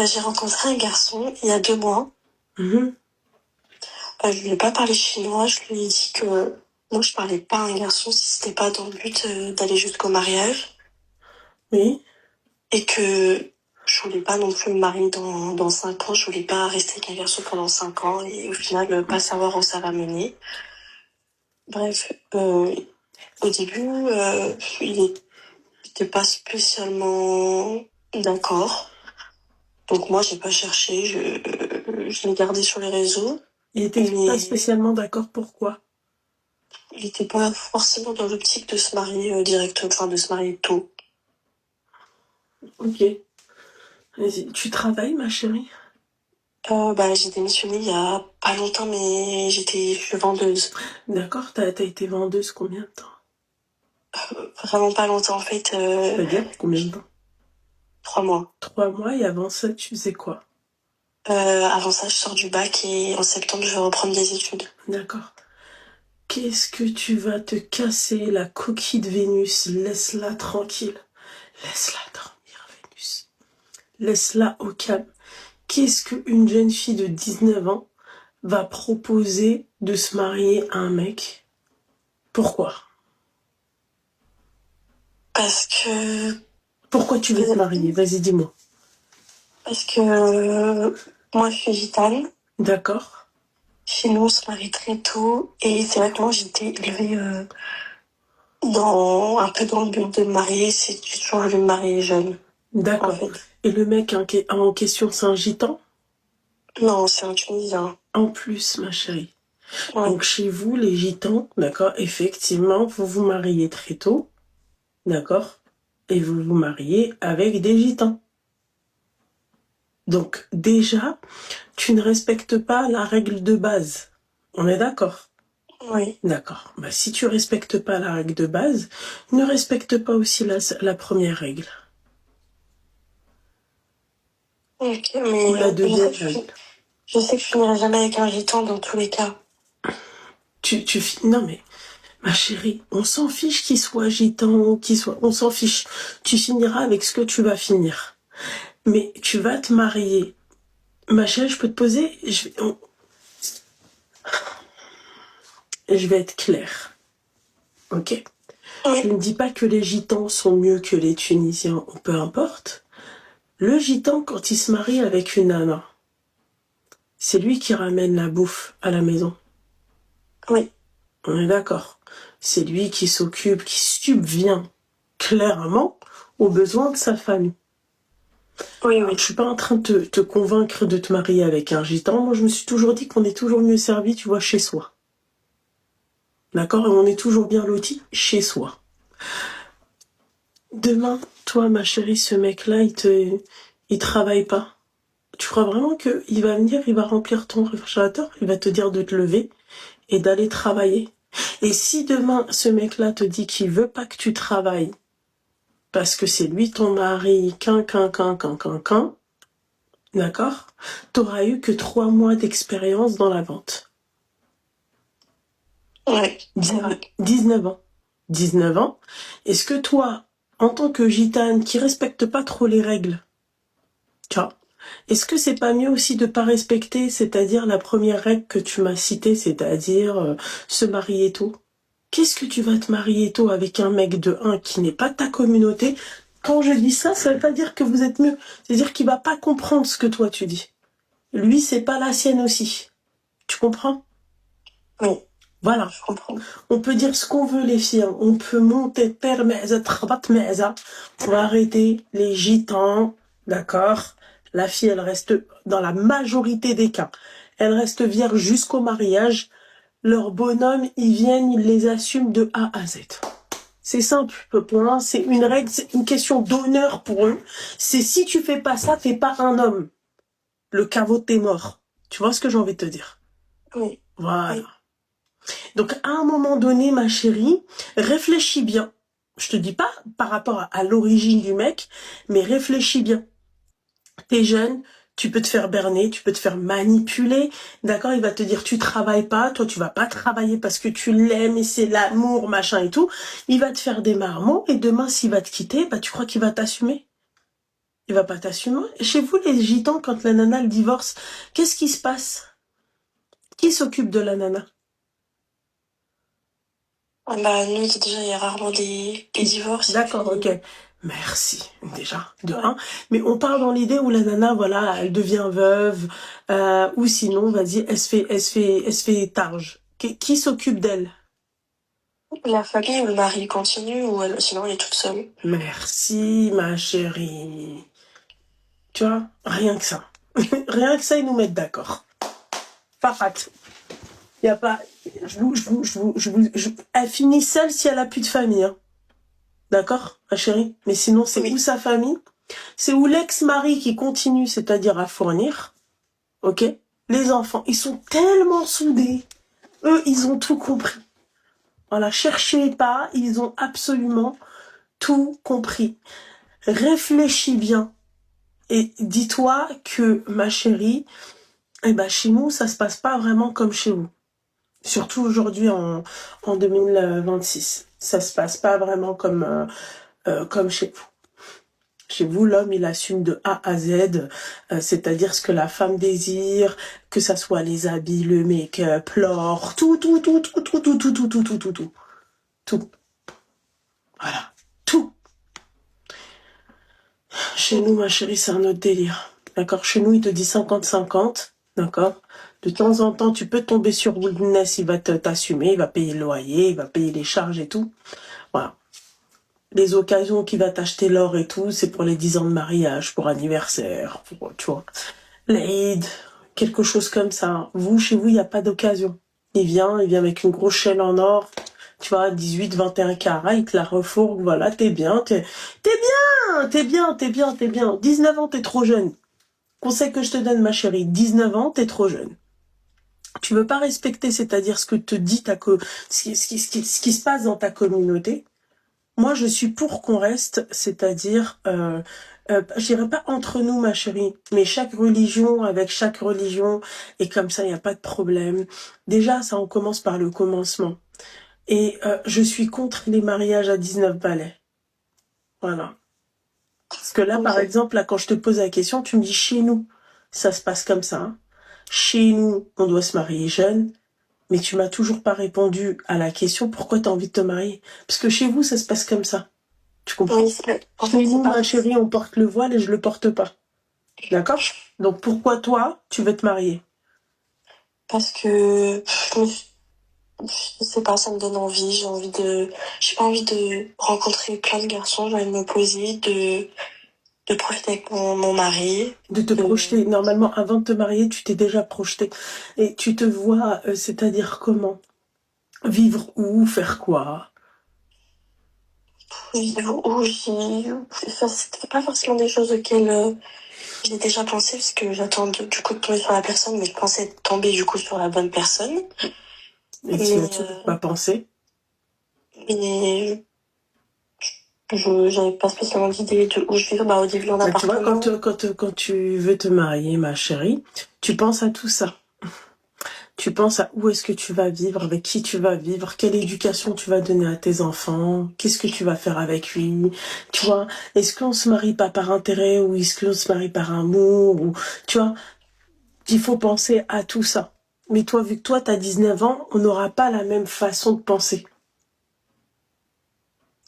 J'ai rencontré un garçon il y a 2 mois. Mhm. Je lui ai pas parlé chinois. Je lui ai dit que moi, je parlais pas à un garçon si c'était pas dans le but d'aller jusqu'au mariage. Oui. Et que je voulais pas non plus me marier dans 5 ans. Je voulais pas rester avec un garçon pendant 5 ans et au final, pas savoir où ça va mener. Bref, au début, il était pas spécialement d'accord. Donc moi, j'ai pas cherché. Je l'ai gardé sur les réseaux. Il était pas Mais spécialement d'accord, pourquoi? il était pas forcément dans l'optique de se marier directement, enfin de se marier tôt. Ok. Vas-y. Tu travailles, ma chérie? J'ai démissionné il y a pas longtemps, mais je suis vendeuse. D'accord, t'as été vendeuse combien de temps? Vraiment pas longtemps en fait, C'est-à-dire combien de temps? 3 mois. 3 mois, et avant ça, tu faisais quoi? Avant ça, je sors du bac et en septembre, je vais reprendre des études. D'accord. Qu'est-ce que tu vas te casser la coquille de Vénus? Laisse-la tranquille. Laisse-la dormir, Vénus. Laisse-la au calme. Qu'est-ce qu'une jeune fille de 19 ans va proposer de se marier à un mec? Pourquoi? Parce que, Pourquoi tu veux te marier? Vas-y, dis-moi. parce que moi, je suis gitane. D'accord. Chez nous, on se marie très tôt et c'est vrai que moi, j'ai été élevée un peu dans le but de me marier. J'ai toujours voulu me marier jeune, en D'accord. fait. Et le mec en question, c'est un gitan? Non, c'est un Tunisien. En plus, ma chérie. Ouais. Donc chez vous, les gitans, d'accord, effectivement, vous vous mariez très tôt, d'accord, et vous vous mariez avec des gitans. Donc déjà, tu ne respectes pas la règle de base. On est d'accord? Oui. D'accord. Bah, si tu respectes pas la règle de base, ne respecte pas aussi la première règle. Ok, Ou mais la deuxième règle. je sais que je finirai jamais avec un gitan dans tous les cas. Non mais, ma chérie, on s'en fiche qu'il soit gitan, on s'en fiche. Tu finiras avec ce que tu vas finir. Mais tu vas te marier. Ma chérie, je peux te poser, je vais être claire. Ok? Oui. Je ne dis pas que les gitans sont mieux que les Tunisiens, ou peu importe. Le gitan, quand il se marie avec une nana, c'est lui qui ramène la bouffe à la maison. Oui. On est d'accord. C'est lui qui s'occupe, qui subvient clairement aux besoins de sa famille. Oui, Alors, oui. je suis pas en train de te convaincre de te marier avec un gitan. Moi, je me suis toujours dit qu'on est toujours mieux servi, tu vois, chez soi. D'accord? Et on est toujours bien loti chez soi. Demain, toi, ma chérie, ce mec-là, il travaille pas. Tu crois vraiment qu'il va venir, il va remplir ton réfrigérateur, il va te dire de te lever et d'aller travailler? Et si demain, ce mec-là te dit qu'il veut pas que tu travailles, parce que c'est lui ton mari, d'accord? T'auras eu que 3 mois d'expérience dans la vente. Ouais, c'est vrai. 19 ans. 19 ans. Est-ce que toi, en tant que gitane qui respecte pas trop les règles, tu vois, est-ce que c'est pas mieux aussi de pas respecter, c'est-à-dire la première règle que tu m'as citée, c'est-à-dire se marier tôt? Qu'est-ce que tu vas te marier tôt avec un mec de 1 qui n'est pas de ta communauté? Quand je dis ça, ça veut pas dire que vous êtes mieux. C'est-à-dire qu'il va pas comprendre ce que toi tu dis. Lui, c'est pas la sienne aussi. Tu comprends? Oui. Voilà. Je comprends. On peut dire ce qu'on veut, les filles. On peut monter terre, on va arrêter les gitans, d'accord? La fille, elle reste, dans la majorité des cas, elle reste vierge jusqu'au mariage. Leurs bonhommes, ils viennent, ils les assument de A à Z. C'est simple, pour moi, c'est une règle, c'est une question d'honneur pour eux. C'est si tu fais pas ça, t'es pas un homme. Le caveau, t'es mort. Tu vois ce que j'ai envie de te dire? Oui. Voilà. Oui. Donc, à un moment donné, ma chérie, réfléchis bien. Je te dis pas par rapport à l'origine du mec, mais réfléchis bien. T'es jeune, tu peux te faire berner, tu peux te faire manipuler, d'accord? Il va te dire, tu travailles pas, toi tu vas pas travailler parce que tu l'aimes et c'est l'amour, machin et tout. Il va te faire des marmots et demain, s'il va te quitter, bah tu crois qu'il va t'assumer? Il va pas t'assumer. Chez vous, les gitans, quand la nana le divorce, qu'est-ce qui se passe? Qui s'occupe de la nana? Bah, nous, déjà, il y a rarement des divorces. D'accord, puis... ok. Merci, déjà, de un. Mais on part dans l'idée où la nana, voilà, elle devient veuve, ou sinon, vas-y, elle se fait targe. Qui s'occupe d'elle? La famille ou le mari continue, ou sinon elle est toute seule. Merci, ma chérie. Tu vois, rien que ça. Rien que ça, ils nous mettent d'accord. Parat. Y a pas, elle finit seule si elle a plus de famille, hein. D'accord, ma chérie? Mais sinon, c'est Oui. où sa famille? C'est où l'ex-mari qui continue, c'est-à-dire à fournir. Ok? Les enfants, ils sont tellement soudés. Eux, ils ont tout compris. Voilà, cherchez pas, ils ont absolument tout compris. Réfléchis bien. Et dis-toi que, ma chérie, eh ben, chez nous, ça se passe pas vraiment comme chez vous. Surtout aujourd'hui en 2026. Ça se passe pas vraiment comme chez vous. Chez vous, l'homme, il assume de A à Z, c'est-à-dire ce que la femme désire, que ça soit les habits, le make-up, l'or, tout. Tout. Voilà. Tout. Chez nous, ma chérie, c'est un autre délire. D'accord? Chez nous, il te dit 50-50. D'accord? De temps en temps, tu peux tomber sur Wildness, il va t'assumer, il va payer le loyer, il va payer les charges et tout. Voilà. Les occasions qu'il va t'acheter l'or et tout, c'est pour les 10 ans de mariage, pour anniversaire, pour, tu vois. L'Aïd, quelque chose comme ça. Vous, chez vous, il n'y a pas d'occasion. Il vient avec une grosse chaîne en or, tu vois, 18, 21 carats, il te la refourgue, voilà, t'es bien. 19 ans, t'es trop jeune. Conseil que je te donne, ma chérie, 19 ans, t'es trop jeune. Tu veux pas respecter, c'est-à-dire ce que te dit ce qui se passe dans ta communauté. Moi, je suis pour qu'on reste, c'est-à-dire, je dirais pas entre nous, ma chérie, mais chaque religion avec chaque religion, et comme ça, il n'y a pas de problème. Déjà, ça, on commence par le commencement. Et je suis contre les mariages à 19 balais. Voilà. Parce que là, par exemple, là, quand je te pose la question, tu me dis chez nous, ça se passe comme ça. Hein. Chez nous, on doit se marier jeune. Mais tu m'as toujours pas répondu à la question pourquoi tu as envie de te marier. Parce que chez vous, ça se passe comme ça. Tu comprends? Oui, en fait, Chez nous, ma chérie, on porte le voile et je le porte pas. D'accord? Donc pourquoi toi, tu veux te marier? Parce que je sais pas, ça me donne envie. J'ai pas envie de rencontrer plein de garçons. J'ai envie de me poser, de profiter avec mon mari. De te projeter. Normalement, avant de te marier, tu t'es déjà projeté. Et tu te vois, c'est-à-dire comment? Vivre où? Faire quoi? Vivre où c'était pas forcément des choses auxquelles j'ai déjà pensé, parce que j'attends du coup de tomber sur la personne, mais je pensais tomber du coup sur la bonne personne. Et tu n'y as toujours pas pensé? Mais j'avais pas spécialement d'idée de où je vivais. Bah, au début, en appartement. Tu vois, quand tu veux te marier, ma chérie, tu penses à tout ça. Tu penses à où est-ce que tu vas vivre, avec qui tu vas vivre, quelle éducation tu vas donner à tes enfants, qu'est-ce que tu vas faire avec lui, tu vois. Est-ce qu'on se marie pas par intérêt ou est-ce qu'on se marie par amour ou, tu vois. Il faut penser à tout ça. Mais toi, vu que toi, t'as 19 ans, on n'aura pas la même façon de penser.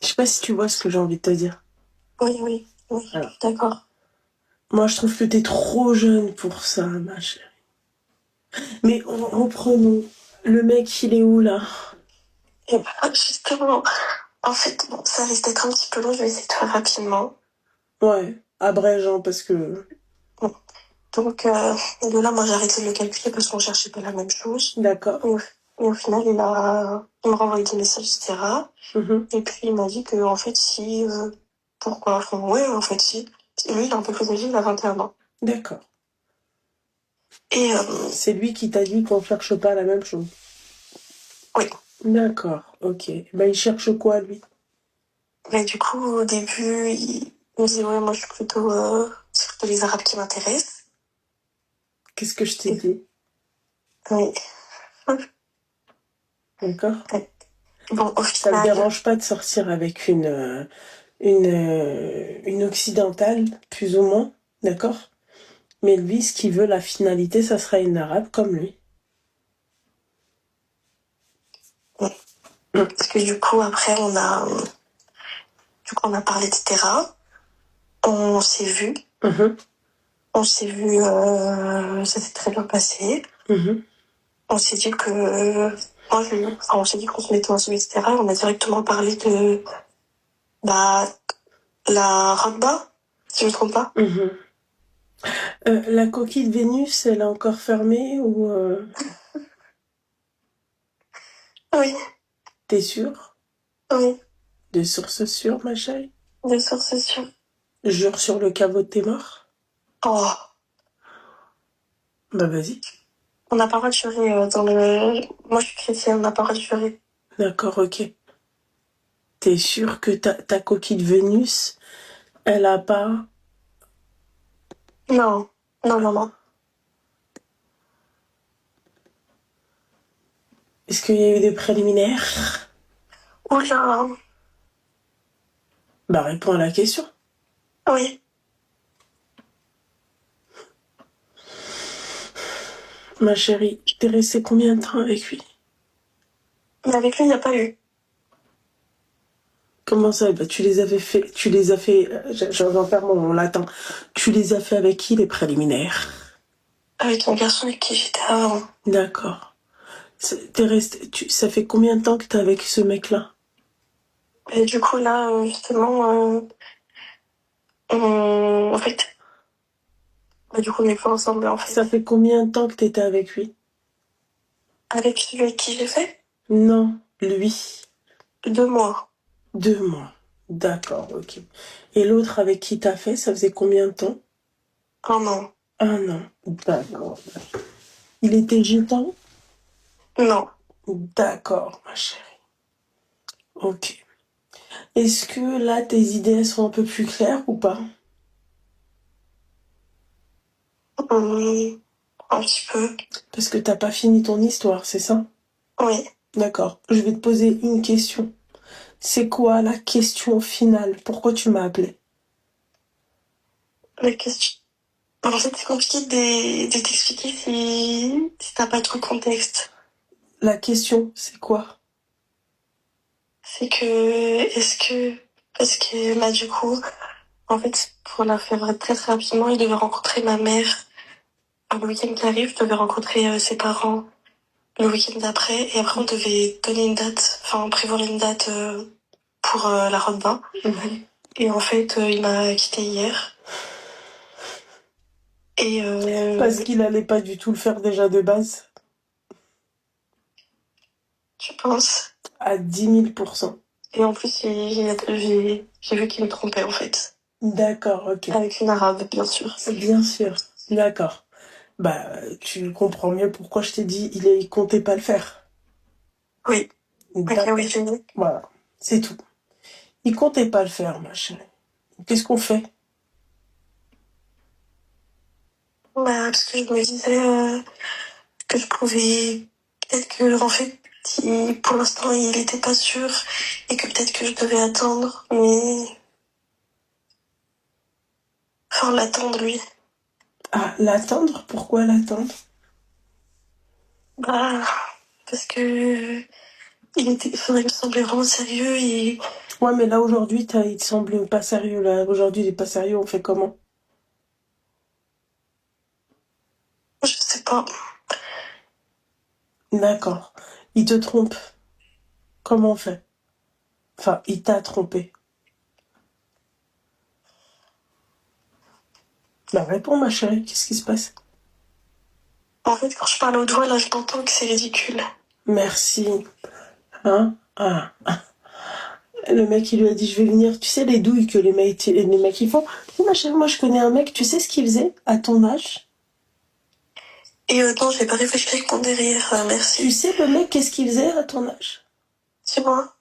Je sais pas si tu vois ce que j'ai envie de te dire. Oui, Alors, d'accord. moi, je trouve que t'es trop jeune pour ça, ma chérie. Mais reprenons. Le mec, il est où, là? Et bah, justement, en fait, bon, ça risque d'être un petit peu long, je vais essayer de faire rapidement. Ouais, abrège, hein, parce que... Bon. Donc, de là, moi, j'ai arrêté de le calculer parce qu'on cherchait pas la même chose. D'accord. Et au final, il me renvoyé des messages, etc. Et puis, il m'a dit que, en fait, si, pourquoi? Enfin, ouais, en fait, si. Lui, il est un peu plus âgé, il a 21 ans. D'accord. Et, c'est lui qui t'a dit qu'on cherche pas la même chose? Oui. D'accord, ok. Ben, il cherche quoi, lui? Mais du coup, au début, il me disait, ouais, moi, c'est plutôt les Arabes qui m'intéressent. Qu'est-ce que je t'ai dit? Oui. D'accord. Bon, au Ça me final... dérange pas de sortir avec une une occidentale, plus ou moins, d'accord? Mais lui, ce qu'il veut, la finalité, ça sera une arabe comme lui. Parce que du coup, après, on a parlé, etc. On s'est vu. Mhm, On s'est vu, ça s'est très bien passé. mhm. On s'est dit que, on s'est dit qu'on se mettait ensemble, etc. On a directement parlé de, la Radba, si je me trompe pas. Mhm. La coquille de Vénus, elle est encore fermée ou Oui, t'es sûre? oui, De sources sûres, ma chérie? de source sûre. Jure sur le caveau de tes morts? Oh, Bah vas-y. on n'a pas le droit de jurer dans le... Moi, je suis chrétienne, on n'a pas le droit de jurer. D'accord, ok. T'es sûre que ta coquille de Vénus, elle a pas... Non, non, non, non. Est-ce qu'il y a eu des préliminaires? Oula, Bah réponds à la question. oui. Ma chérie, t'es restée combien de temps avec lui? Mais avec lui, il n'y a pas eu. Comment ça? Bah tu les as fait, j'en perds mon latin. Tu les as fait avec qui les préliminaires? Avec ton garçon avec qui j'étais avant. D'accord. T'es resté, ça fait combien de temps que t'es avec ce mec-là? Et du coup, là, justement, en fait, du coup, on n'est pas ensemble, en fait. Ça fait combien de temps que t'étais avec lui? Avec celui avec qui j'ai fait, Non, lui. 2 mois. 2 mois. D'accord, ok. Et l'autre avec qui t'as fait, ça faisait combien de temps? 1 an. 1 an. D'accord. Il était gitan? Non. D'accord, ma chérie. Ok. Est-ce que là, tes idées elles sont un peu plus claires ou pas? Un petit peu. Parce que t'as pas fini ton histoire, c'est ça? Oui. D'accord. Je vais te poser une question. C'est quoi la question finale? Pourquoi tu m'as appelé? La question. En fait, c'est compliqué de t'expliquer si t'as pas trop le contexte. La question, c'est quoi? C'est que, parce que, du coup, en fait, pour la faire très très rapidement, il devait rencontrer ma mère le week-end qui arrive, je devais rencontrer ses parents le week-end d'après, et après on devait donner une date, enfin prévoir une date pour la robe bain. Mhm. Et en fait, il m'a quitté hier. Et Parce qu'il allait pas du tout le faire déjà de base. je pense. À 10 000%. Et en plus, j'ai vu qu'il me trompait en fait. D'accord, ok. Avec une arabe, bien sûr. Bien sûr. D'accord. Bah, tu comprends mieux pourquoi je t'ai dit il comptait pas le faire. Oui. Ok, D'accord. oui, j'ai dit. Voilà. C'est tout. Il comptait pas le faire, ma chérie. Qu'est-ce qu'on fait? Parce que je me disais que je pouvais... Peut-être que, en fait, pour l'instant, il était pas sûr. Et que peut-être que je devais attendre. Mais... Enfin, l'attendre, lui. Ah, l'attendre? Pourquoi l'attendre? Parce que... il me semblait vraiment sérieux et... Ouais, mais là, aujourd'hui, il te semble pas sérieux, là. Aujourd'hui, il est pas sérieux, on fait comment? Je sais pas. D'accord. Il te trompe. Comment on fait? Enfin, il t'a trompé. Bah, réponds, ma chérie. Qu'est-ce qui se passe? En fait, quand je parle au doigt, là, je t'entends que c'est ridicule. Merci. Hein? Ah. Le mec, il lui a dit, je vais venir. Tu sais, les douilles que les mecs ils font. Tu sais, ma chérie, moi, je connais un mec, tu sais ce qu'il faisait à ton âge? Et non, j'ai pas réfléchi avec mon derrière, Tu merci. sais, le mec, qu'est-ce qu'il faisait à ton âge? C'est moi.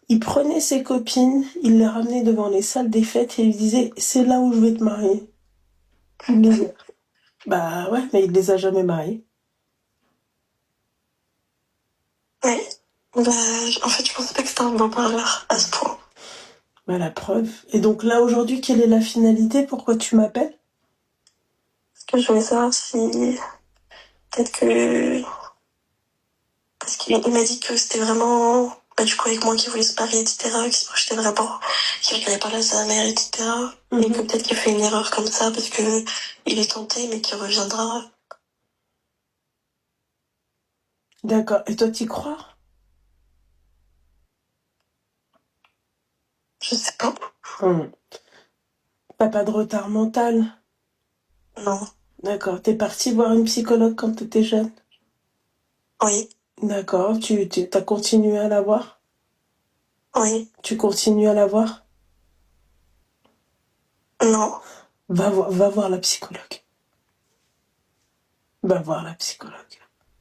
Il prenait ses copines, il les ramenait devant les salles des fêtes et il disait, c'est là où je vais te marier. Bah ouais, mais il les a jamais mariés. Ouais. En fait, je pensais pas que c'était un bon parleur à ce point. Bah, la preuve. Et donc là, aujourd'hui, quelle est la finalité? Pourquoi tu m'appelles? Parce que je voulais savoir si... Peut-être que... Parce qu'il m'a dit que c'était vraiment... Bah, du coup, avec moi qui voulait se marier, etc., qui se projetait vraiment, qui regardait parler à sa mère, etc. Et que peut-être qu'il fait une erreur comme ça parce que il est tenté, mais qu'il reviendra. D'accord. Et toi, t'y crois? Je sais pas. T'as pas de retard mental? Non. D'accord. T'es parti voir une psychologue quand t'étais jeune? Oui. D'accord. T'as continué à la voir? Oui. Tu continues à la voir? Non. Va voir la psychologue. Va voir la psychologue.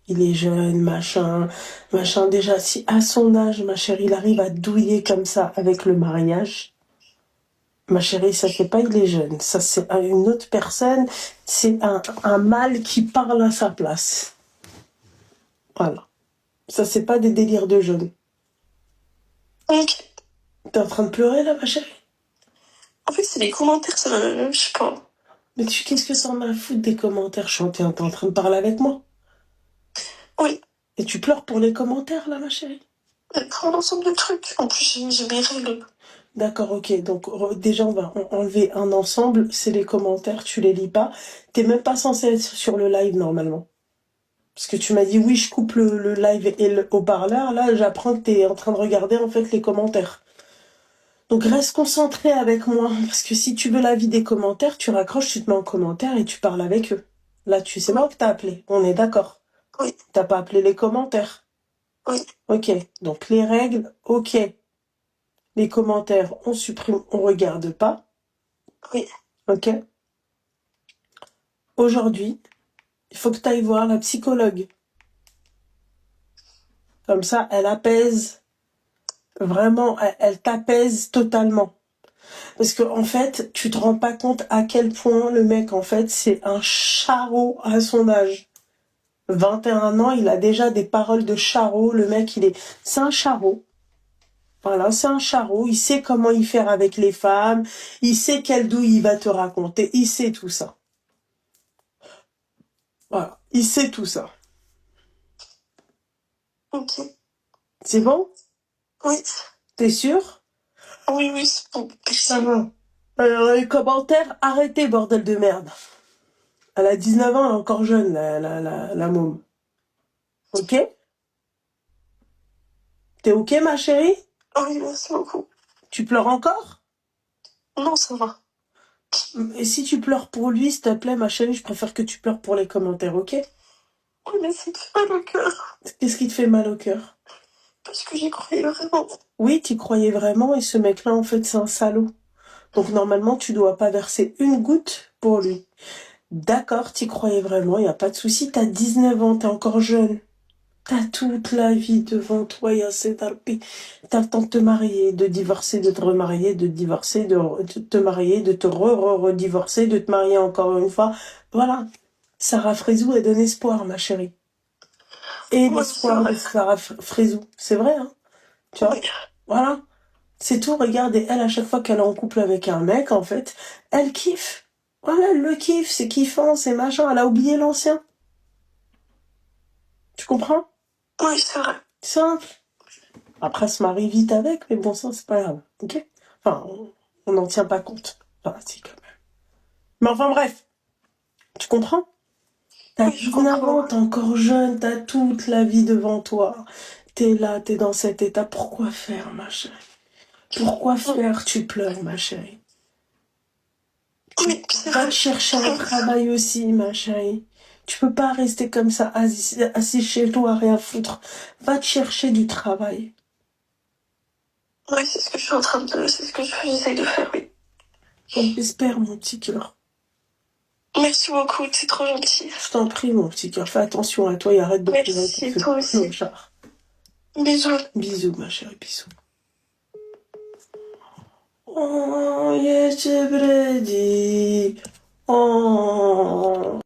Il est jeune, machin. Déjà, si à son âge, ma chérie, il arrive à douiller comme ça avec le mariage, ma chérie, ça fait pas il est jeune. Ça, c'est une autre personne. C'est un mâle qui parle à sa place. Voilà. Ça, c'est pas des délires de jeunes. Ok. T'es en train de pleurer, là, ma chérie? En fait, c'est les commentaires, ça, je sais pas. Mais qu'est-ce que ça en a à foutre des commentaires? T'es en train de parler avec moi? Oui. Et tu pleures pour les commentaires, là, ma chérie? Pour l'ensemble de trucs. En plus, j'ai mes règles. D'accord, ok. Donc déjà, on va enlever un ensemble. C'est les commentaires, tu les lis pas. T'es même pas censé être sur le live normalement. Parce que tu m'as dit oui, je coupe le live et le haut-parleur. Là, j'apprends que t'es en train de regarder en fait les commentaires. Donc reste concentré avec moi. Parce que si tu veux l'avis des commentaires, tu raccroches, tu te mets en commentaire et tu parles avec eux. Là, c'est moi que t'as appelé. On est d'accord? Oui. T'as pas appelé les commentaires? Oui. Ok. Donc les règles, ok. Les commentaires, on supprime, on regarde pas. Oui. Ok. Aujourd'hui, il faut que tu ailles voir la psychologue. Comme ça, elle apaise, vraiment, elle t'apaise totalement. Parce que en fait, tu te rends pas compte à quel point le mec, en fait, c'est un charreau à son âge. 21 ans, il a déjà des paroles de charreau. Le mec, c'est un charreau. Voilà, c'est un charreau. Il sait comment y faire avec les femmes. Il sait quelle douille il va te raconter. Il sait tout ça. Voilà, il sait tout ça. Ok. C'est bon? Oui. T'es sûr? Oui, oui, c'est bon. Ça va. Alors, les commentaires, arrêtez, bordel de merde. Elle a 19 ans, elle est encore jeune, la môme. Ok? T'es ok, ma chérie? Oui, merci beaucoup. Tu pleures encore? Non, ça va. Et si tu pleures pour lui, s'il te plaît, ma chérie, je préfère que tu pleures pour les commentaires, ok? Oui, mais ça me fait mal au cœur. Qu'est-ce qui te fait mal au cœur? Parce que j'y croyais vraiment. Oui, t'y croyais vraiment, et ce mec-là, en fait, c'est un salaud. Donc, normalement, tu dois pas verser une goutte pour lui. D'accord, t'y croyais vraiment, y a pas de souci, t'as 19 ans, t'es encore jeune. T'as toute la vie devant toi, Yassé Darpi. T'as le temps de te marier, de divorcer, de te remarier, de divorcer, de te marier, de te redivorcer, de te marier encore une fois. Voilà. Sarah Frézou, elle donne espoir, ma chérie. Et Oui, c'est l'espoir de vrai. Sarah Frézou. C'est vrai, hein? Tu vois? Oui. Voilà. C'est tout. Regarde, et elle, à chaque fois qu'elle est en couple avec un mec, en fait, elle kiffe. Voilà, elle le kiffe, c'est kiffant, c'est machin. Elle a oublié l'ancien. Tu comprends? Oui, c'est vrai. Simple. Après, elle se marie vite avec, mais bon, ça, c'est pas grave. Ok? Enfin, on n'en tient pas compte. Enfin, si, quand même. Mais enfin, bref. Tu comprends? T'as Oui, je 19 comprends. ans, t'es encore jeune, t'as toute la vie devant toi. T'es là, t'es dans cet état. Pourquoi faire, ma chérie? Pourquoi faire? Tu pleures, ma chérie. Oui, c'est Va vrai. te chercher un travail aussi, ma chérie. Tu peux pas rester comme ça, assis chez toi, à rien foutre. Va te chercher du travail. Oui, c'est ce que je suis en train de... C'est ce que j'essaye de faire, oui. J'espère, mon petit cœur. Merci beaucoup, c'est trop gentil. Je t'en prie, mon petit cœur. Fais attention à toi et arrête de pleurer pour Merci, ce toi aussi. clochard. Bisous. Bisous, ma chérie, bisous. Oh, yes, Oh.